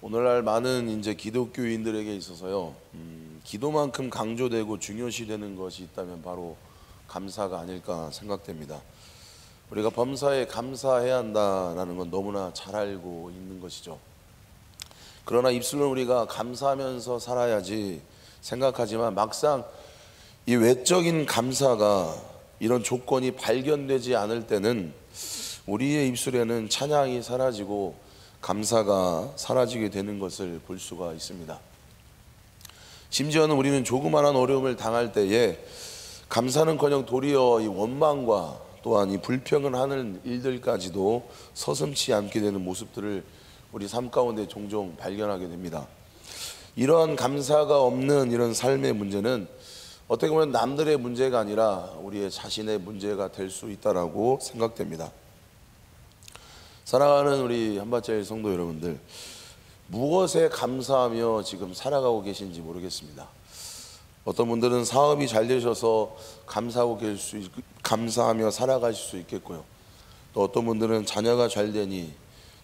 오늘날 많은 이제 기독교인들에게 있어서요, 기도만큼 강조되고 중요시되는 것이 있다면 바로 감사가 아닐까 생각됩니다. 우리가 범사에 감사해야 한다라는 건 너무나 잘 알고 있는 것이죠. 그러나 입술로 우리가 감사하면서 살아야지 생각하지만 막상 이 외적인 감사가 이런 조건이 발견되지 않을 때는 우리의 입술에는 찬양이 사라지고 감사가 사라지게 되는 것을 볼 수가 있습니다. 심지어는 우리는 조그마한 어려움을 당할 때에 감사는커녕 도리어 이 원망과 또한 이 불평을 하는 일들까지도 서슴지 않게 되는 모습들을 우리 삶 가운데 종종 발견하게 됩니다. 이러한 감사가 없는 이런 삶의 문제는 어떻게 보면 남들의 문제가 아니라 우리의 자신의 문제가 될 수 있다라고 생각됩니다. 사랑하는 우리 한밭자리 성도 여러분들, 무엇에 감사하며 지금 살아가고 계신지 모르겠습니다. 어떤 분들은 사업이 잘 되셔서 감사하며 살아가실 수 있겠고요. 또 어떤 분들은 자녀가 잘 되니,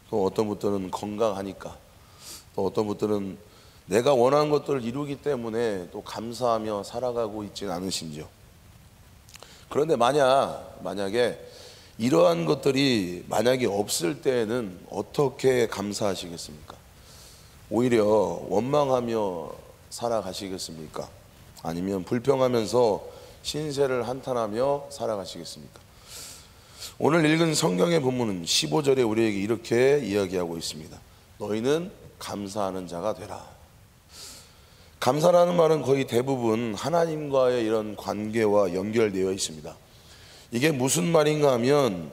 또 어떤 분들은 건강하니까, 또 어떤 분들은 내가 원하는 것들을 이루기 때문에 또 감사하며 살아가고 있지는 않으신지요. 그런데 만약에 이러한 것들이 만약에 없을 때에는 어떻게 감사하시겠습니까? 오히려 원망하며 살아가시겠습니까? 아니면 불평하면서 신세를 한탄하며 살아가시겠습니까? 오늘 읽은 성경의 본문은 15절에 우리에게 이렇게 이야기하고 있습니다. 너희는 감사하는 자가 되라. 감사라는 말은 거의 대부분 하나님과의 이런 관계와 연결되어 있습니다. 이게 무슨 말인가 하면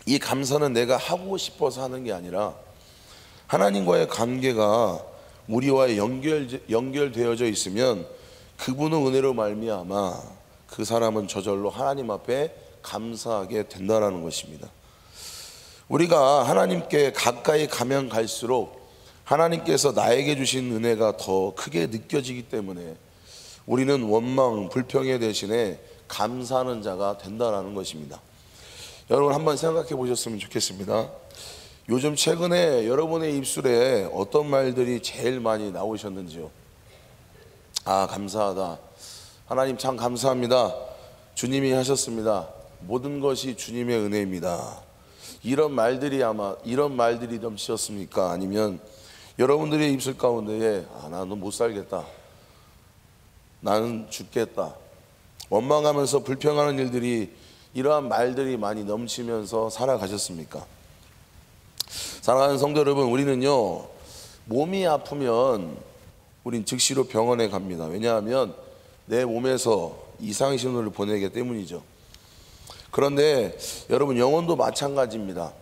이 감사는 내가 하고 싶어서 하는 게 아니라 하나님과의 관계가 우리와 연결되어져 있으면 그분의 은혜로 말미암아 그 사람은 저절로 하나님 앞에 감사하게 된다는 것입니다. 우리가 하나님께 가까이 가면 갈수록 하나님께서 나에게 주신 은혜가 더 크게 느껴지기 때문에 우리는 원망, 불평의 대신에 감사하는 자가 된다는 것입니다. 여러분 한번 생각해 보셨으면 좋겠습니다. 요즘 최근에 여러분의 입술에 어떤 말들이 제일 많이 나오셨는지요? 아, 감사하다. 하나님 참 감사합니다. 주님이 하셨습니다. 모든 것이 주님의 은혜입니다. 이런 말들이 넘치셨습니까? 아니면 여러분들의 입술 가운데에 나는 못 살겠다, 나는 죽겠다, 원망하면서 불평하는 일들이, 이러한 말들이 많이 넘치면서 살아가셨습니까? 사랑하는 성도 여러분, 우리는요, 몸이 아프면 우린 즉시로 병원에 갑니다. 왜냐하면 내 몸에서 이상 신호를 보내기 때문이죠. 그런데 여러분, 영혼도 마찬가지입니다.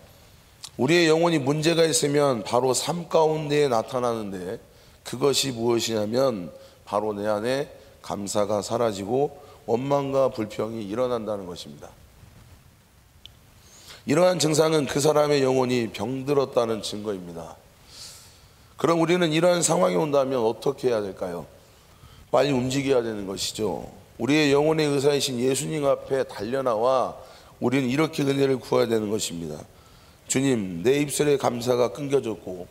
우리의 영혼이 문제가 있으면 바로 삶 가운데에 나타나는데, 그것이 무엇이냐면 바로 내 안에 감사가 사라지고 원망과 불평이 일어난다는 것입니다. 이러한 증상은 그 사람의 영혼이 병들었다는 증거입니다. 그럼 우리는 이러한 상황이 온다면 어떻게 해야 될까요? 빨리 움직여야 되는 것이죠. 우리의 영혼의 의사이신 예수님 앞에 달려나와 우리는 이렇게 은혜를 구해야 되는 것입니다. 주님, 내 입술에 감사가 끊겨졌고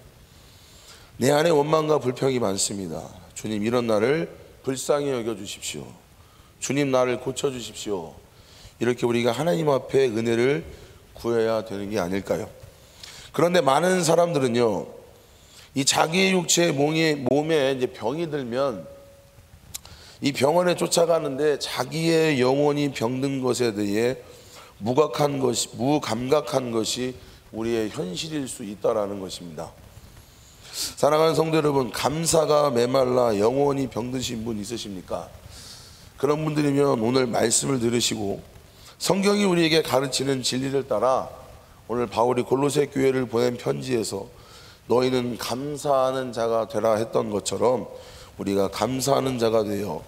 내 안에 원망과 불평이 많습니다. 주님, 이런 나를 불쌍히 여겨주십시오. 주님, 나를 고쳐주십시오. 이렇게 우리가 하나님 앞에 은혜를 구해야 되는 게 아닐까요? 그런데 많은 사람들은요, 이 자기의 육체의 몸에 이제 병이 들면 이 병원에 쫓아가는데 자기의 영혼이 병든 것에 대해 무감각한 것이 우리의 현실일 수 있다라는 것입니다. 사랑하는 성도 여러분, 감사가 메말라 영혼이 병드신 분 있으십니까? 그런 분들이면 오늘 말씀을 들으시고 성경이 우리에게 가르치는 진리를 따라 오늘 바울이 골로새 교회를 보낸 편지에서 너희는 감사하는 자가 되라 했던 것처럼 우리가 감사하는 자가 되어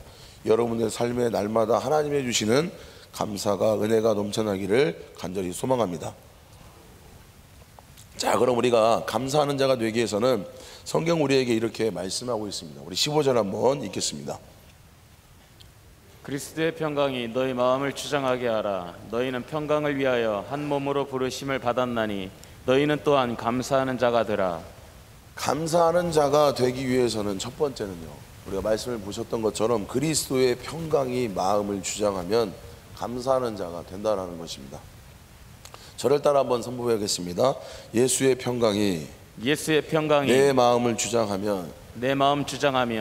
여러분의 삶에 날마다 하나님이 주시는 감사가, 은혜가 넘쳐나기를 간절히 소망합니다. 자, 그럼 우리가 감사하는 자가 되기 위해서는 성경 우리에게 이렇게 말씀하고 있습니다. 우리 15절 한번 읽겠습니다. 그리스도의 평강이 너희 마음을 주장하게 하라. 너희는 평강을 위하여 한 몸으로 부르심을 받았나니 너희는 또한 감사하는 자가 되라. 감사하는 자가 되기 위해서는 첫 번째는요, 우리가 말씀을 보셨던 것처럼 그리스도의 평강이 마음을 주장하면 감사하는 자가 된다는 것입니다. 저를 따라 한번 선포하겠습니다. 예수의 평강이 내 마음을 주장하면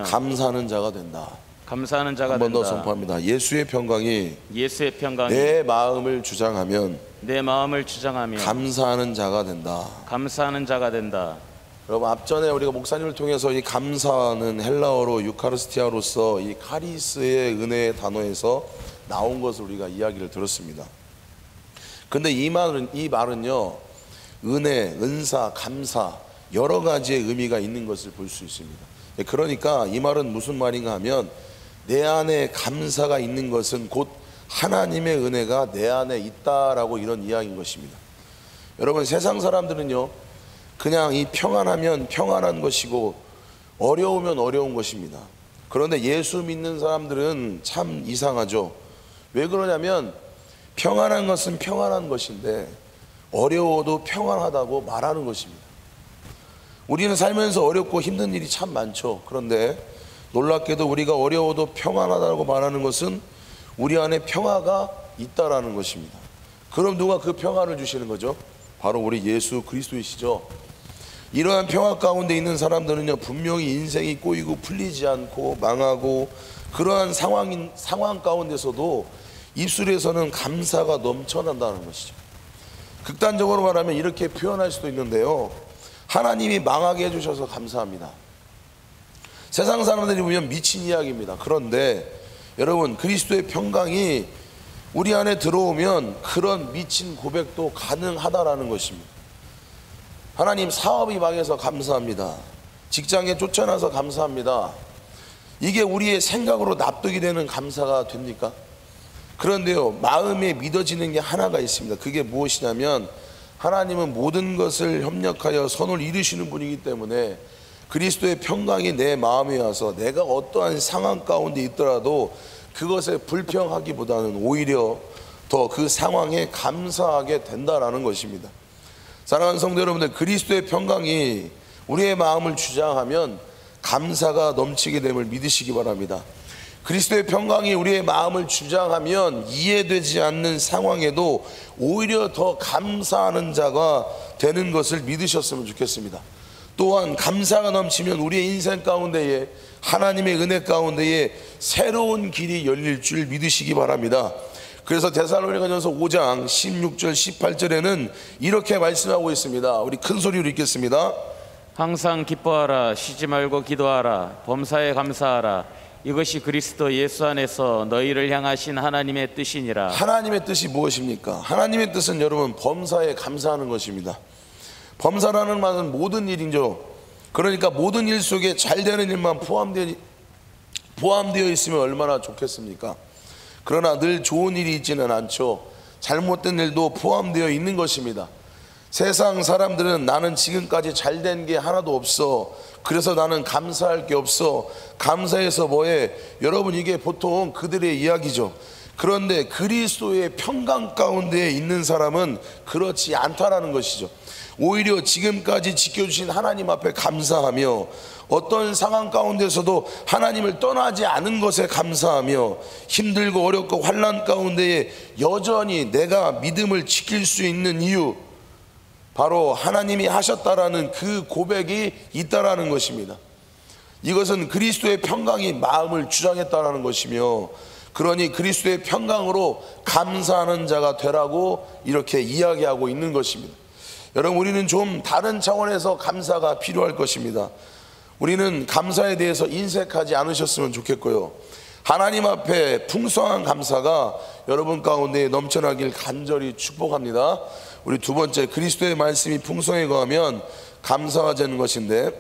감사하는 자가 된다. 감사하는 자가 한 번 더 된다. 선포합니다. 예수의 평강이 내 마음을 주장하면 감사하는 자가 된다. 감사하는 자가 된다. 여러분, 앞전에 우리가 목사님을 통해서 이 감사는 헬라어로 유카리스티아로서 이 카리스의 은혜의 단어에서 나온 것을 우리가 이야기를 들었습니다. 근데 이 말은요, 은혜, 은사, 감사 여러 가지의 의미가 있는 것을 볼 수 있습니다. 그러니까 이 말은 무슨 말인가 하면 내 안에 감사가 있는 것은 곧 하나님의 은혜가 내 안에 있다라고 이런 이야기인 것입니다. 여러분, 세상 사람들은요, 그냥 이 평안하면 평안한 것이고 어려우면 어려운 것입니다. 그런데 예수 믿는 사람들은 참 이상하죠. 왜 그러냐면 평안한 것은 평안한 것인데 어려워도 평안하다고 말하는 것입니다. 우리는 살면서 어렵고 힘든 일이 참 많죠. 그런데 놀랍게도 우리가 어려워도 평안하다고 말하는 것은 우리 안에 평화가 있다라는 것입니다. 그럼 누가 그 평화를 주시는 거죠? 바로 우리 예수 그리스도이시죠. 이러한 평화 가운데 있는 사람들은요, 분명히 인생이 꼬이고 풀리지 않고 망하고 그러한 상황 가운데서도 입술에서는 감사가 넘쳐난다는 것이죠. 극단적으로 말하면 이렇게 표현할 수도 있는데요, 하나님이 망하게 해주셔서 감사합니다. 세상 사람들이 보면 미친 이야기입니다. 그런데 여러분, 그리스도의 평강이 우리 안에 들어오면 그런 미친 고백도 가능하다라는 것입니다. 하나님, 사업이 망해서 감사합니다. 직장에 쫓겨나서 감사합니다. 이게 우리의 생각으로 납득이 되는 감사가 됩니까? 그런데요, 마음에 믿어지는 게 하나가 있습니다. 그게 무엇이냐면 하나님은 모든 것을 협력하여 선을 이루시는 분이기 때문에 그리스도의 평강이 내 마음에 와서 내가 어떠한 상황 가운데 있더라도 그것에 불평하기보다는 오히려 더 그 상황에 감사하게 된다라는 것입니다. 사랑하는 성도 여러분들, 그리스도의 평강이 우리의 마음을 주장하면 감사가 넘치게 됨을 믿으시기 바랍니다. 그리스도의 평강이 우리의 마음을 주장하면 이해되지 않는 상황에도 오히려 더 감사하는 자가 되는 것을 믿으셨으면 좋겠습니다. 또한 감사가 넘치면 우리의 인생 가운데에 하나님의 은혜 가운데에 새로운 길이 열릴 줄 믿으시기 바랍니다. 그래서 데살로니가전서 5장 16절 18절에는 이렇게 말씀하고 있습니다. 우리 큰 소리로 읽겠습니다. 항상 기뻐하라. 쉬지 말고 기도하라. 범사에 감사하라. 이것이 그리스도 예수 안에서 너희를 향하신 하나님의 뜻이니라. 하나님의 뜻이 무엇입니까? 하나님의 뜻은 여러분, 범사에 감사하는 것입니다. 범사라는 말은 모든 일이죠. 그러니까 모든 일 속에 잘 되는 일만 포함되어 있으면 얼마나 좋겠습니까? 그러나 늘 좋은 일이 있지는 않죠. 잘못된 일도 포함되어 있는 것입니다. 세상 사람들은 나는 지금까지 잘된 게 하나도 없어, 그래서 나는 감사할 게 없어, 감사해서 뭐해? 여러분, 이게 보통 그들의 이야기죠. 그런데 그리스도의 평강 가운데 있는 사람은 그렇지 않다라는 것이죠. 오히려 지금까지 지켜주신 하나님 앞에 감사하며 어떤 상황 가운데서도 하나님을 떠나지 않은 것에 감사하며 힘들고 어렵고 환난 가운데에 여전히 내가 믿음을 지킬 수 있는 이유, 바로 하나님이 하셨다라는 그 고백이 있다라는 것입니다. 이것은 그리스도의 평강이 마음을 주장했다라는 것이며, 그러니 그리스도의 평강으로 감사하는 자가 되라고 이렇게 이야기하고 있는 것입니다. 여러분, 우리는 좀 다른 차원에서 감사가 필요할 것입니다. 우리는 감사에 대해서 인색하지 않으셨으면 좋겠고요, 하나님 앞에 풍성한 감사가 여러분 가운데 넘쳐나길 간절히 축복합니다. 우리 두 번째, 그리스도의 말씀이 풍성에 거하면 감사가 되는 것인데,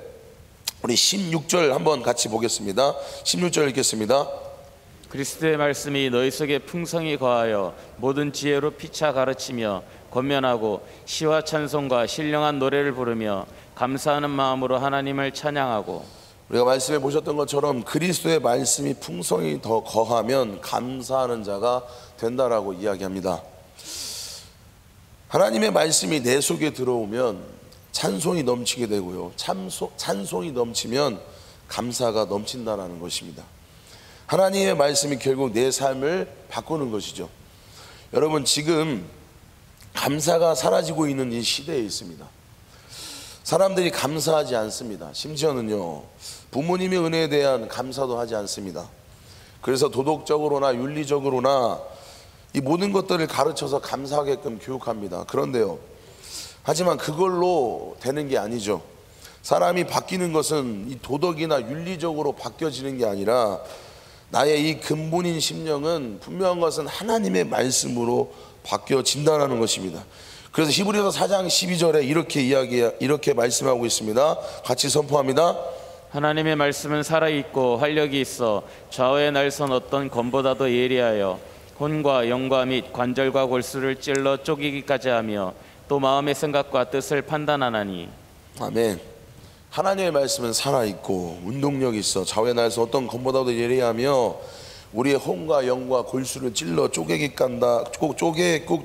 우리 16절 한번 같이 보겠습니다. 16절 읽겠습니다. 그리스도의 말씀이 너희 속에 풍성히 거하여 모든 지혜로 피차 가르치며 권면하고 시와 찬송과 신령한 노래를 부르며 감사하는 마음으로 하나님을 찬양하고. 우리가 말씀해 보셨던 것처럼 그리스도의 말씀이 풍성히 더 거하면 감사하는 자가 된다라고 이야기합니다. 하나님의 말씀이 내 속에 들어오면 찬송이 넘치게 되고요, 찬송이 넘치면 감사가 넘친다는 것입니다. 하나님의 말씀이 결국 내 삶을 바꾸는 것이죠. 여러분, 지금 감사가 사라지고 있는 이 시대에 있습니다. 사람들이 감사하지 않습니다. 심지어는요, 부모님의 은혜에 대한 감사도 하지 않습니다. 그래서 도덕적으로나 윤리적으로나 이 모든 것들을 가르쳐서 감사하게끔 교육합니다. 그런데요, 하지만 그걸로 되는 게 아니죠. 사람이 바뀌는 것은 이 도덕이나 윤리적으로 바뀌어지는 게 아니라 나의 이 근본인 심령은 분명한 것은 하나님의 말씀으로 바뀌어진다는 것입니다. 그래서 히브리서 4장 12절에 이렇게 말씀하고 있습니다. 같이 선포합니다. 하나님의 말씀은 살아있고 활력이 있어 좌우의 날선 어떤 검보다도 예리하여 혼과 영과 및 관절과 골수를 찔러 쪼개기까지 하며 또 마음의 생각과 뜻을 판단하나니. 아멘. 하나님의 말씀은 살아있고 운동력이 있어 좌우의 날선 어떤 검보다도 예리하며 우리의 혼과 영과 골수를 찔러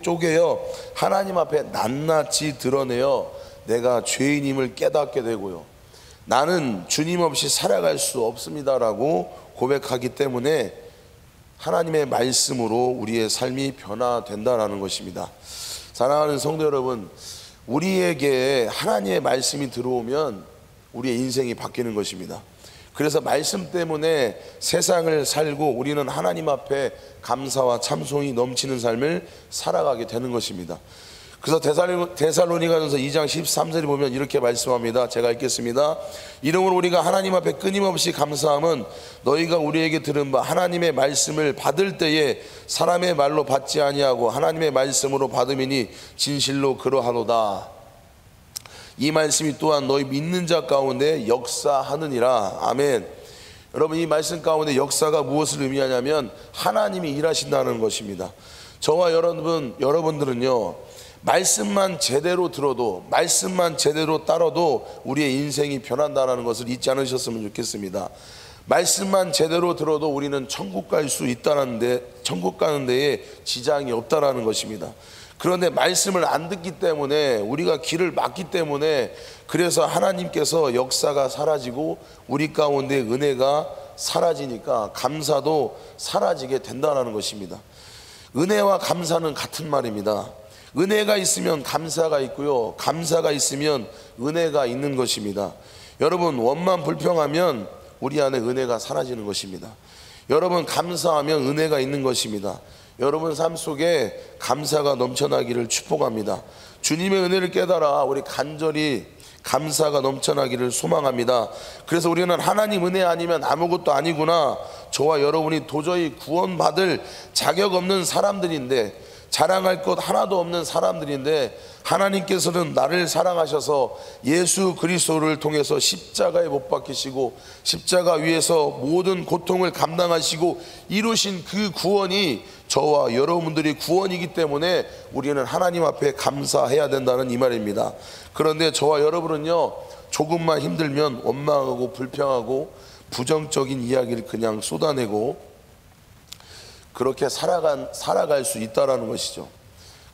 쪼개요 하나님 앞에 낱낱이 드러내어 내가 죄인임을 깨닫게 되고요, 나는 주님 없이 살아갈 수 없습니다라고 고백하기 때문에 하나님의 말씀으로 우리의 삶이 변화된다라는 것입니다. 사랑하는 성도 여러분, 우리에게 하나님의 말씀이 들어오면 우리의 인생이 바뀌는 것입니다. 그래서 말씀 때문에 세상을 살고 우리는 하나님 앞에 감사와 찬송이 넘치는 삶을 살아가게 되는 것입니다. 그래서 데살로니가전서 2장 13절에 보면 이렇게 말씀합니다. 제가 읽겠습니다. 이러므로 우리가 하나님 앞에 끊임없이 감사함은 너희가 우리에게 들은 바 하나님의 말씀을 받을 때에 사람의 말로 받지 아니하고 하나님의 말씀으로 받음이니 진실로 그러하도다. 이 말씀이 또한 너희 믿는 자 가운데 역사하느니라. 아멘. 여러분, 이 말씀 가운데 역사가 무엇을 의미하냐면 하나님이 일하신다는 것입니다. 저와 여러분들은요, 말씀만 제대로 들어도, 말씀만 제대로 따라도 우리의 인생이 변한다는 것을 잊지 않으셨으면 좋겠습니다. 말씀만 제대로 들어도 우리는 천국 갈 수 있다는데, 천국 가는 데에 지장이 없다라는 것입니다. 그런데 말씀을 안 듣기 때문에, 우리가 길을 막기 때문에, 그래서 하나님께서 역사가 사라지고 우리 가운데 은혜가 사라지니까 감사도 사라지게 된다는 것입니다. 은혜와 감사는 같은 말입니다. 은혜가 있으면 감사가 있고요, 감사가 있으면 은혜가 있는 것입니다. 여러분, 원만 불평하면 우리 안에 은혜가 사라지는 것입니다. 여러분, 감사하면 은혜가 있는 것입니다. 여러분 삶 속에 감사가 넘쳐나기를 축복합니다. 주님의 은혜를 깨달아 우리 간절히 감사가 넘쳐나기를 소망합니다. 그래서 우리는 하나님 은혜 아니면 아무것도 아니구나, 저와 여러분이 도저히 구원받을 자격 없는 사람들인데, 자랑할 것 하나도 없는 사람들인데, 하나님께서는 나를 사랑하셔서 예수 그리스도를 통해서 십자가에 못 박히시고 십자가 위에서 모든 고통을 감당하시고 이루신 그 구원이 저와 여러분들이 구원이기 때문에 우리는 하나님 앞에 감사해야 된다는 이 말입니다. 그런데 저와 여러분은요, 조금만 힘들면 원망하고 불평하고 부정적인 이야기를 그냥 쏟아내고 그렇게 살아갈 수 있다라는 것이죠.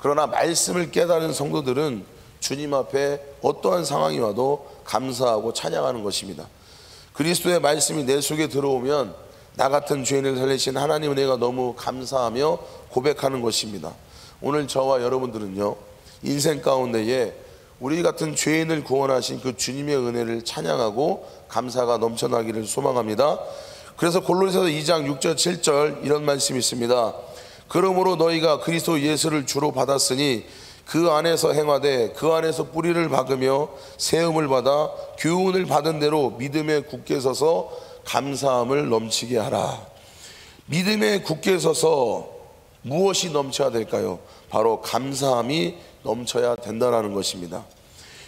그러나 말씀을 깨달은 성도들은 주님 앞에 어떠한 상황이 와도 감사하고 찬양하는 것입니다. 그리스도의 말씀이 내 속에 들어오면 나 같은 죄인을 살리신 하나님 은혜가 너무 감사하며 고백하는 것입니다. 오늘 저와 여러분들은요, 인생 가운데에 우리 같은 죄인을 구원하신 그 주님의 은혜를 찬양하고 감사가 넘쳐나기를 소망합니다. 그래서 골로새서 2장 6절 7절 이런 말씀이 있습니다. 그러므로 너희가 그리스도 예수를 주로 받았으니 그 안에서 행하되 그 안에서 뿌리를 박으며 세움을 받아 교훈을 받은 대로 믿음에 굳게 서서 감사함을 넘치게 하라. 믿음에 굳게 서서 무엇이 넘쳐야 될까요? 바로 감사함이 넘쳐야 된다는 것입니다.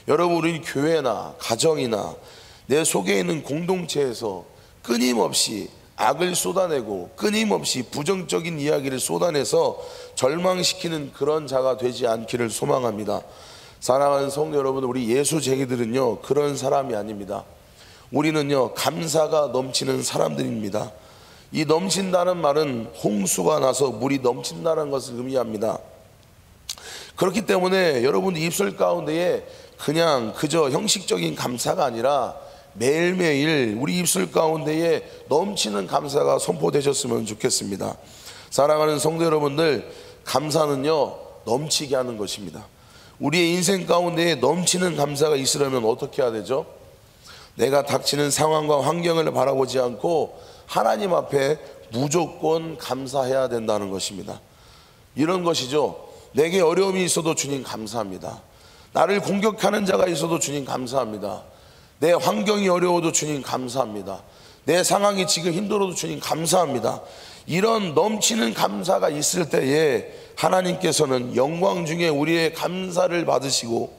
여러분, 우리 교회나 가정이나 내 속에 있는 공동체에서 끊임없이 악을 쏟아내고 끊임없이 부정적인 이야기를 쏟아내서 절망시키는 그런 자가 되지 않기를 소망합니다. 사랑하는 성도 여러분, 우리 예수쟁이들은요, 그런 사람이 아닙니다. 우리는요, 감사가 넘치는 사람들입니다. 이 넘친다는 말은 홍수가 나서 물이 넘친다는 것을 의미합니다. 그렇기 때문에 여러분 입술 가운데에 그냥 그저 형식적인 감사가 아니라 매일매일 우리 입술 가운데에 넘치는 감사가 선포되셨으면 좋겠습니다. 사랑하는 성도 여러분들, 감사는요 넘치게 하는 것입니다. 우리의 인생 가운데에 넘치는 감사가 있으려면 어떻게 해야 되죠? 내가 닥치는 상황과 환경을 바라보지 않고 하나님 앞에 무조건 감사해야 된다는 것입니다. 이런 것이죠. 내게 어려움이 있어도 주님 감사합니다. 나를 공격하는 자가 있어도 주님 감사합니다. 내 환경이 어려워도 주님 감사합니다. 내 상황이 지금 힘들어도 주님 감사합니다. 이런 넘치는 감사가 있을 때에 하나님께서는 영광 중에 우리의 감사를 받으시고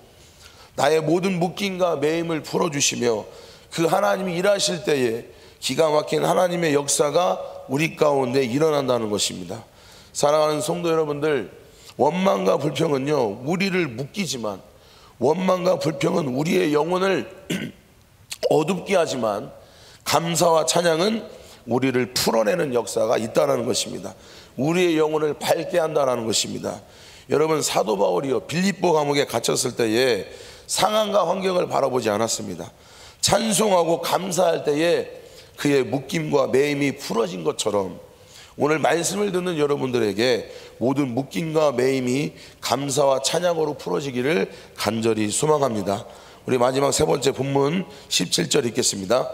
나의 모든 묶임과 매임을 풀어주시며 그 하나님이 일하실 때에 기가 막힌 하나님의 역사가 우리 가운데 일어난다는 것입니다. 사랑하는 성도 여러분들, 원망과 불평은요 우리를 묶이지만, 원망과 불평은 우리의 영혼을 어둡게 하지만, 감사와 찬양은 우리를 풀어내는 역사가 있다는 것입니다. 우리의 영혼을 밝게 한다는 것입니다. 여러분, 사도 바울이요 빌립보 감옥에 갇혔을 때에 상황과 환경을 바라보지 않았습니다. 찬송하고 감사할 때에 그의 묶임과 매임이 풀어진 것처럼 오늘 말씀을 듣는 여러분들에게 모든 묶임과 매임이 감사와 찬양으로 풀어지기를 간절히 소망합니다. 우리 마지막 세 번째 본문 17절 읽겠습니다.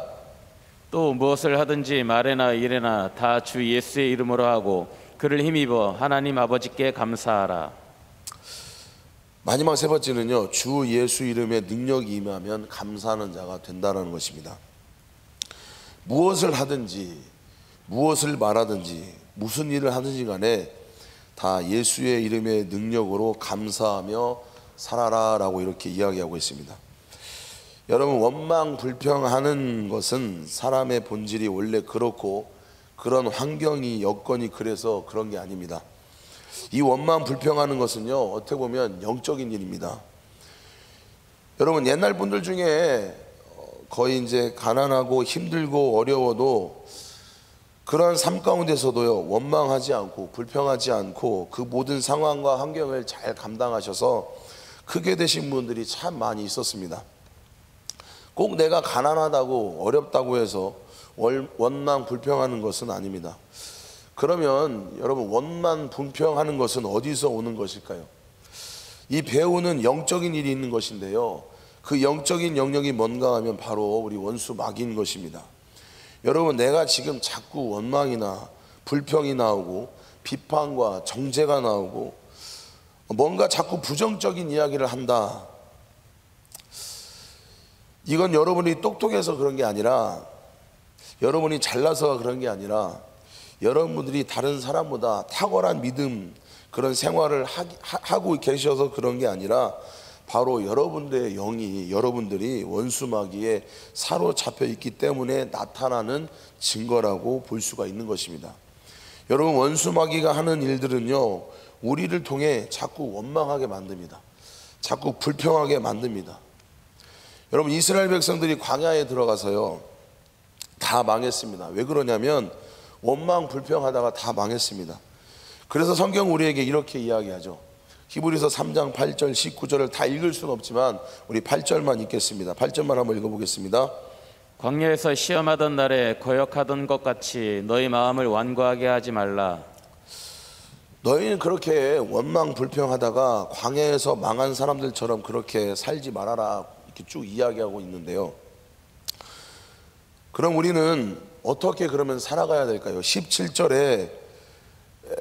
또 무엇을 하든지 말에나 일에나 다 주 예수의 이름으로 하고 그를 힘입어 하나님 아버지께 감사하라. 마지막 세 번째는요, 주 예수 이름의 능력이 임하면 감사하는 자가 된다는 것입니다. 무엇을 하든지 무엇을 말하든지 무슨 일을 하든지 간에 다 예수의 이름의 능력으로 감사하며 살아라 라고 이렇게 이야기하고 있습니다. 여러분, 원망 불평하는 것은 사람의 본질이 원래 그렇고 그런 환경이 여건이 그래서 그런 게 아닙니다. 이 원망 불평하는 것은요 어떻게 보면 영적인 일입니다. 여러분, 옛날 분들 중에 거의 이제 가난하고 힘들고 어려워도 그러한 삶 가운데서도요 원망하지 않고 불평하지 않고 그 모든 상황과 환경을 잘 감당하셔서 크게 되신 분들이 참 많이 있었습니다. 꼭 내가 가난하다고 어렵다고 해서 원망 불평하는 것은 아닙니다. 그러면 여러분, 원망 불평하는 것은 어디서 오는 것일까요? 이 배우는 영적인 일이 있는 것인데요, 그 영적인 영역이 뭔가 하면 바로 우리 원수 마귀인 것입니다. 여러분, 내가 지금 자꾸 원망이나 불평이 나오고 비판과 정죄가 나오고 뭔가 자꾸 부정적인 이야기를 한다, 이건 여러분이 똑똑해서 그런 게 아니라, 여러분이 잘나서 그런 게 아니라, 여러분들이 다른 사람보다 탁월한 믿음, 그런 생활을 하고 계셔서 그런 게 아니라 바로 여러분들의 영이, 여러분들이 원수 마귀에 사로잡혀 있기 때문에 나타나는 증거라고 볼 수가 있는 것입니다. 여러분, 원수 마귀가 하는 일들은요 우리를 통해 자꾸 원망하게 만듭니다. 자꾸 불평하게 만듭니다. 여러분, 이스라엘 백성들이 광야에 들어가서요 다 망했습니다. 왜 그러냐면 원망 불평하다가 다 망했습니다. 그래서 성경 우리에게 이렇게 이야기하죠. 히브리서 3장 8절 19절을 다 읽을 수는 없지만 우리 8절만 읽겠습니다. 8절만 한번 읽어보겠습니다. 광야에서 시험하던 날에 거역하던 것 같이 너희 마음을 완고하게 하지 말라. 너희는 그렇게 원망 불평하다가 광야에서 망한 사람들처럼 그렇게 살지 말아라, 이렇게 쭉 이야기하고 있는데요, 그럼 우리는 어떻게 그러면 살아가야 될까요? 17절에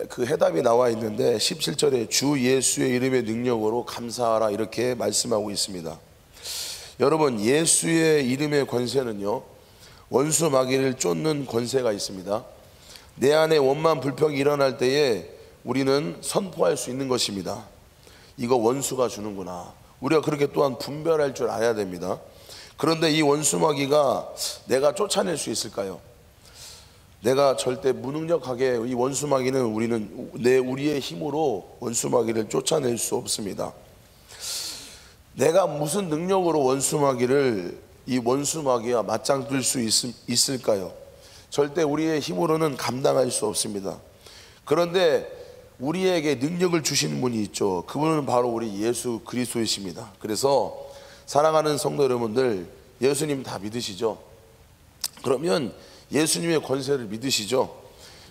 그 해답이 나와 있는데 17절에 주 예수의 이름의 능력으로 감사하라 이렇게 말씀하고 있습니다. 여러분, 예수의 이름의 권세는요 원수 마귀를 쫓는 권세가 있습니다. 내 안에 원망 불평이 일어날 때에 우리는 선포할 수 있는 것입니다. 이거 원수가 주는구나. 우리가 그렇게 또한 분별할 줄 알아야 됩니다. 그런데 이 원수 마귀가 내가 쫓아낼 수 있을까요? 내가 절대 무능력하게, 이 원수 마귀는 우리의 힘으로 원수 마귀를 쫓아낼 수 없습니다. 내가 무슨 능력으로 원수 마귀를, 이 원수 마귀와 맞짱 뜰 수 있을까요? 절대 우리의 힘으로는 감당할 수 없습니다. 그런데 우리에게 능력을 주시는 분이 있죠. 그분은 바로 우리 예수 그리스도이십니다. 그래서 사랑하는 성도 여러분들, 예수님 다 믿으시죠? 그러면 예수님의 권세를 믿으시죠?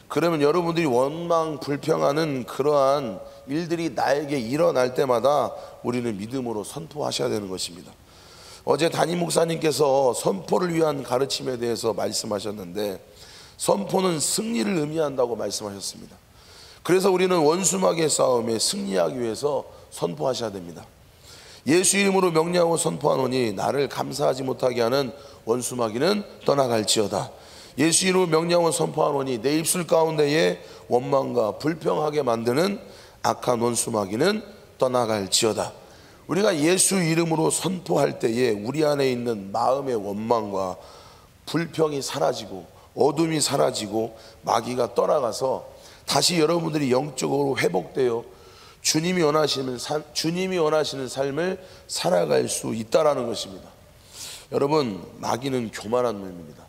그러면 여러분들이 원망 불평하는 그러한 일들이 나에게 일어날 때마다 우리는 믿음으로 선포하셔야 되는 것입니다. 어제 담임 목사님께서 선포를 위한 가르침에 대해서 말씀하셨는데, 선포는 승리를 의미한다고 말씀하셨습니다. 그래서 우리는 원수마귀의 싸움에 승리하기 위해서 선포하셔야 됩니다. 예수 이름으로 명령하고 선포하노니 나를 감사하지 못하게 하는 원수마귀는 떠나갈지어다. 예수 이름으로 명령하고 선포하노니 내 입술 가운데에 원망과 불평하게 만드는 악한 원수마귀는 떠나갈지어다. 우리가 예수 이름으로 선포할 때에 우리 안에 있는 마음의 원망과 불평이 사라지고 어둠이 사라지고 마귀가 떠나가서 다시 여러분들이 영적으로 회복되어 주님이 원하시는 삶을 살아갈 수 있다라는 것입니다. 여러분, 마귀는 교만한 놈입니다.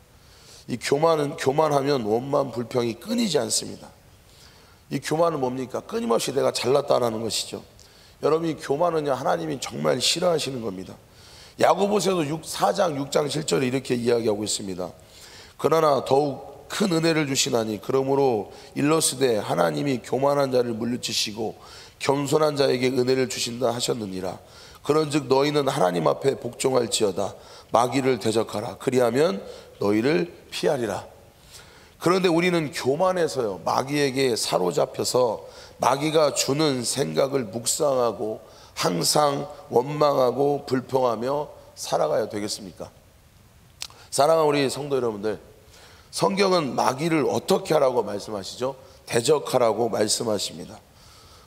이 교만하면 원만 불평이 끊이지 않습니다. 이 교만은 뭡니까? 끊임없이 내가 잘났다라는 것이죠. 여러분, 이 교만은요, 하나님이 정말 싫어하시는 겁니다. 야고보서도 4장 6장 7절에 이렇게 이야기하고 있습니다. 그러나 더욱 큰 은혜를 주시나니 그러므로 일러스되 하나님이 교만한 자를 물리치시고 겸손한 자에게 은혜를 주신다 하셨느니라. 그런즉 너희는 하나님 앞에 복종할지어다. 마귀를 대적하라. 그리하면 너희를 피하리라. 그런데 우리는 교만해서요, 마귀에게 사로잡혀서 마귀가 주는 생각을 묵상하고 항상 원망하고 불평하며 살아가야 되겠습니까? 사랑하는 우리 성도 여러분들, 성경은 마귀를 어떻게 하라고 말씀하시죠? 대적하라고 말씀하십니다.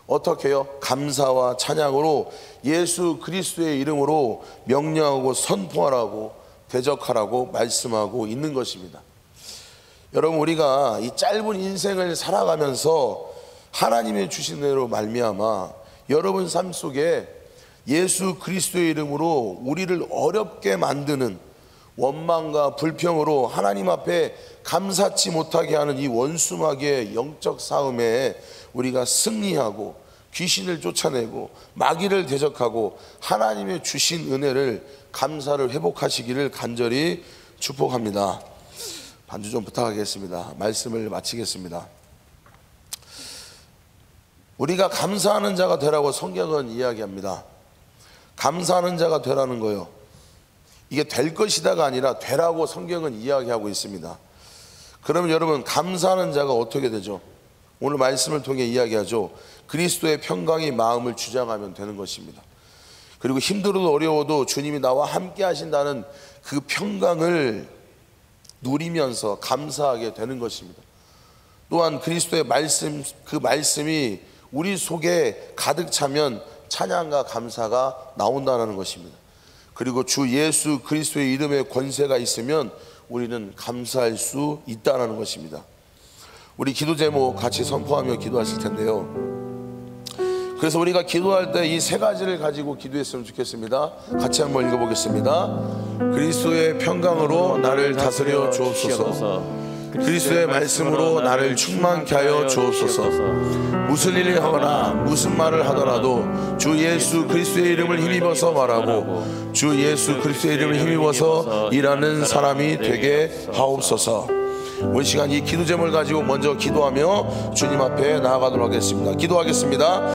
어떻게요? 감사와 찬양으로 예수 그리스도의 이름으로 명령하고 선포하라고, 대적하라고 말씀하고 있는 것입니다. 여러분, 우리가 이 짧은 인생을 살아가면서 하나님의 주신 대로 말미암아 여러분 삶 속에 예수 그리스도의 이름으로 우리를 어렵게 만드는 원망과 불평으로 하나님 앞에 감사치 못하게 하는 이 원수마귀의 영적 싸움에 우리가 승리하고 귀신을 쫓아내고 마귀를 대적하고 하나님의 주신 은혜를 감사를 회복하시기를 간절히 축복합니다. 반주 좀 부탁하겠습니다. 말씀을 마치겠습니다. 우리가 감사하는 자가 되라고 성경은 이야기합니다. 감사하는 자가 되라는 거요, 이게 될 것이다가 아니라 되라고 성경은 이야기하고 있습니다. 그러면 여러분, 감사하는 자가 어떻게 되죠? 오늘 말씀을 통해 이야기하죠. 그리스도의 평강이 마음을 주장하면 되는 것입니다. 그리고 힘들어도 어려워도 주님이 나와 함께 하신다는 그 평강을 누리면서 감사하게 되는 것입니다. 또한 그리스도의 말씀, 그 말씀이 우리 속에 가득 차면 찬양과 감사가 나온다는 것입니다. 그리고 주 예수 그리스도의 이름에 권세가 있으면 우리는 감사할 수 있다는 것입니다. 우리 기도 제목 같이 선포하며 기도하실 텐데요, 그래서 우리가 기도할 때 이 세 가지를 가지고 기도했으면 좋겠습니다. 같이 한번 읽어보겠습니다. 그리스도의 평강으로 나를 다스려 주옵소서. 그리스도의 말씀으로 나를 충만케 하여 주옵소서. 무슨 일을 하거나 무슨 말을 하더라도 주 예수 그리스도의 이름을 힘입어서 말하고 주 예수 그리스도의 이름을 힘입어서 일하는 사람이 되게 하옵소서. 오늘 시간 이 기도 제목을 가지고 먼저 기도하며 주님 앞에 나아가도록 하겠습니다. 기도하겠습니다.